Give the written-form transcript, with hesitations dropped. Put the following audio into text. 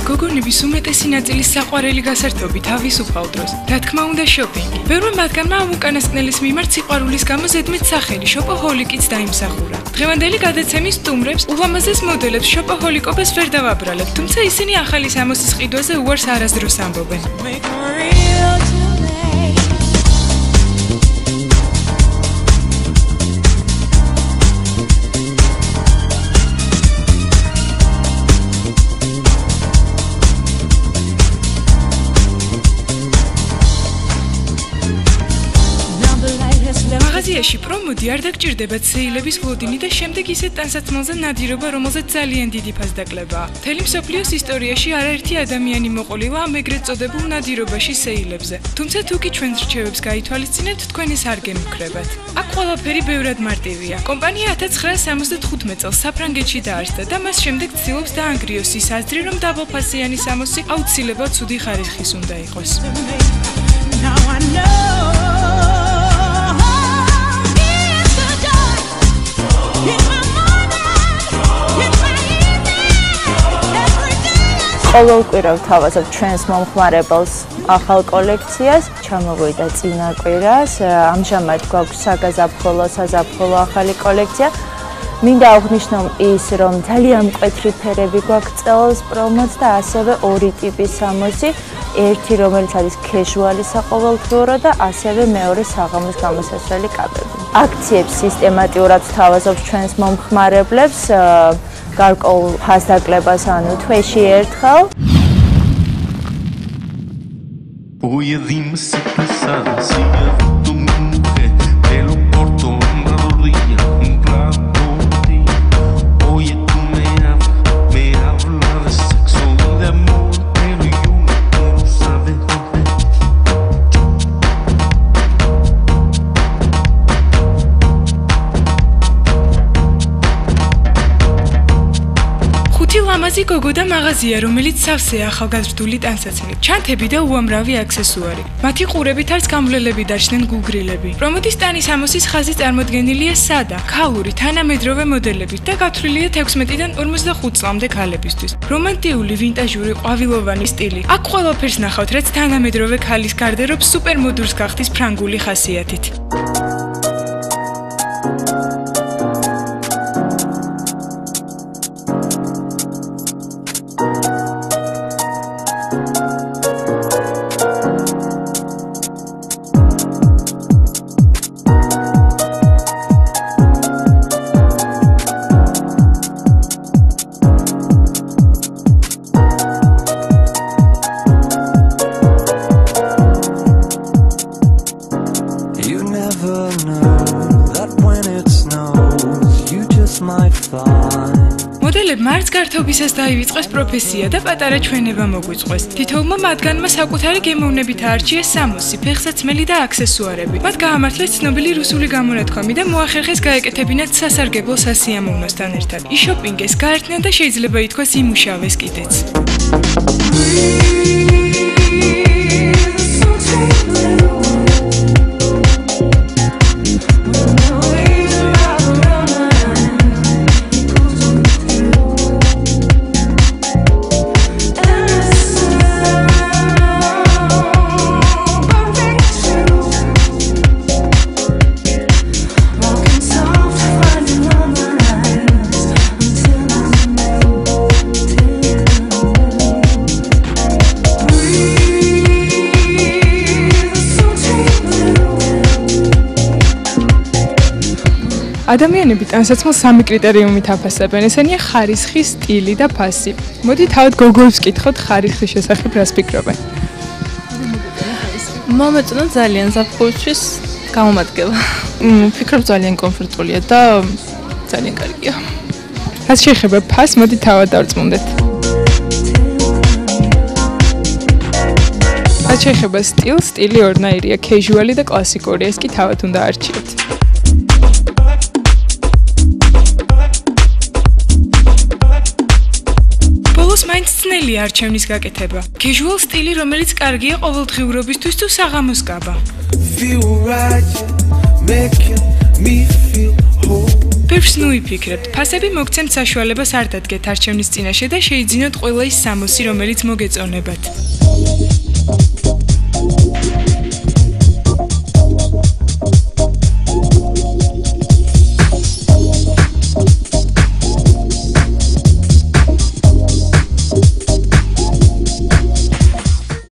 გოგონების უმეტესი ნაწილი საყვარელი გასართობი თავისუფალ დროს. რა თქმა უნდა, შოპინგი. ბევრმა მათგანმა ამ უკანასკნელის მიმართ სიყვარულის გამო ზედმეტ სახელი შოპოჰოლიკიც დაიმსახურა. დღევანდელი გადაცემის სტუმრებს ულამაზეს მოდელებს შოპოჰოლიკობას ვერ დავაბრალებ, თუმცა ისინი ახალი სამოსის ყიდვაზე უარს არასდროს ამბობენ. მაღაზიაში პრომოდი არ დაგჭირდებათ სეილების ლოდინი და შემდეგ ისეთ ტანსაცმელზე ნადირობა, რომელზეც ძალიან დიდი ფასდაკლებაა. მთელი მსოფლიოს ისტორიაში არაერთი ადამიანი მოყოლილა ამ ეგრეთ წოდებულ ნადირობაში სეილებზე. თუმცა თუ კი ჩვენს რჩევებს გაითვალისწინებთ, თქვენ ეს არ გემუქრებათ. აქ ყველაფერი ბევრად მარტივია. კომპანია 1975 წელს საფრანგეთში დაარსდა და მას შემდეგ ცდილობს დაანგრიოს ის აზრი, რომ დაბალფასიანი სამოსი აუცილებლად ცუდი ხარისხის უნდა იყოს. ყოველ კვირა ვთავაზობ ჩვენს მომხმარებელს ახალ კოლექციას, ჩამოვიდა წინა კვირას, ამჟამად გვაქვს საზაფხულო ახალი კოლექცია. მინდა აღვნიშნო ის, რომ ძალიან მკვეთრი ფერები გვაქვს წელს პრომოც და ასევე ორი ტიპის სამოსი, ერთი რომელიც არის casual-ი საყოველთაო და ასევე მეორე საღამოს გამოსასვლელი კაბები. აქციებს სისტემატიურად ვთავაზობ ჩვენს მომხმარებლებს, გარკვეულ ფასდაკლებას ანუ თვეში ერთხელ. Oye, dime si pesada, si ya tu mujer, te lo corto en una rodilla, un plato de ti. Oye, tú me hablas de sexo, de amor, pero yo no quiero saber dónde. ლამაზი გოგო და მაღაზია, რომელიც სავსეა ახალგაზრდული ტანსაცმლით, ჩანთები და უამრავი აქსესუარი. მათი ყურებით არის გამვლელები დაჩნენ გულგრილები. პრომოდის ტანის ამოსის ხაზი წარმოდგენილია სადა, ქალური, თანამედროვე მოდელებით და გათვლილია 16-დან 45 წლამდე ქალებისთვის. რომანტიული, ვინტაჟური, ყვავილოვანი სტილი. აქ ყველაფერს ნახავთ, რაც თანამედროვე ქალის გარდერობს სუპერმოდურს გახდის ფრანგული ხასიათით. მოდელებმა არც გართობისას დაივიწყეს პროფესია და პატარა ჩვენება მოგვიწყვეს. თითოეულმა მათგანმა საკუთარი გემოვნებით აარჩიეს სამოსი, ფეხსაცმელი და აქსესუარები. მათ გაამართლეს ცნობილი რუსული გამონათქვამი და მოახერხეს გაეკეთებინათ სასარგებლო სასიამოვნოსთან ერთად. იშოპინგეს, გაერთნენ და შეიძლება ითქვას იმუშავეს კიდეც. ადამიანები ტანსაცმელს სამი კრიტერიუმით აფასებენ. ესენია ხარისხი, სტილი და ფასი. მოდი თავად გოგოებს ვკითხოთ ხარისხის შესახებ რას ფიქრობენ. მომეწონა ძალიან ზაფხულისთვის გამომადგება. ფიქრობ ძალიან კომფორტულია და ძალიან კარგია. რაც შეეხება ფასს, მოდი თავად დავწმუნდეთ. რაც შეეხება სტილს, სტილი ორნაირია, casual-ი და კლასიკური, ეს კი თავად უნდა არჩიოთ. მაინც ძნელია არჩევნის გაკეთება. Casual სტილი, რომელიც კარგია ყოველდღიურობისთვის თუ საღამოს კაბა. ბევრს ნუიფიქრებთ. ფასები მოგცემთ საშუალებას არ დადგეთ არჩევნის წინაშე და შეიძინოთ ყველა ის სამოსი, რომელიც მოგეწონებათ.